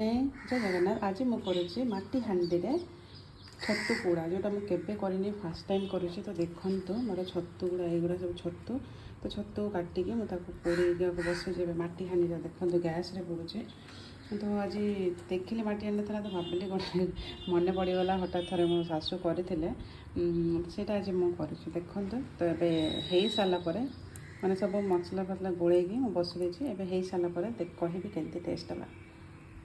जय जगन्नाथ। आज मुझे माटी हाँडी छतु पोड़ा जोटा मुझे करनी फास्ट टाइम करुँची। तो देखूँ मोर छतु गुड़ा युवा सब छतु तो छतु काटिकी मुझे पोड़ बसई माटी हाँडी देखो गैस रे पोड़े। तो आज देखिली माटी हाँडी था तो भाविली कौन मन पड़गला हठात थे मो शाशु करते से आज मुझे देखूँ। तो ये हो सारापर मैंने सब मसला फसला गोल बस हो सारापर कहि के टेस्ट है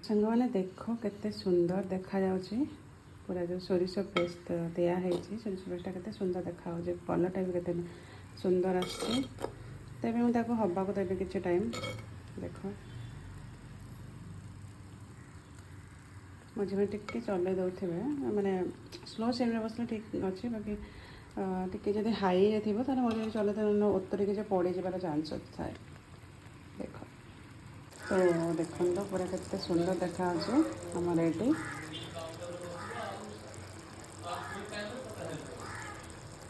सांग मैंने देख केते सुंदर देखा जाउची। पूरा जो सोरिष पेस्ट दिया सोरिष पेस्टा केते सुंदर देखा कलरटा भी केते सुंदर आछी। तेबे मुझे हवा को देवी किसी टाइम देख मझे में टिके चल दौथे मैंने स्लो सेम बसले ठीक अच्छे बाकी टिके जब हाई थी मझे चल उतरिक पड़ जार चान्स थाए देख। तो देखो तो पूरा केते सुंदर देखा आम रेडी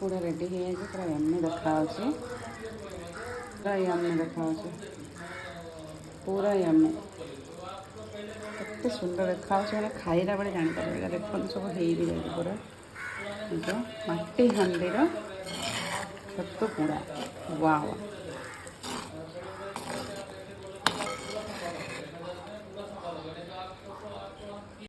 पूरा रेडी हो पूरा यम्मी देखा पूरा यम्मी देखा पूरा यम्मी केते सुंदर देखा मैंने खाइला बेले जापर देखो सब हो भी जाए पूरा जो माटी हाँडीर छतु पोड़ा वाव।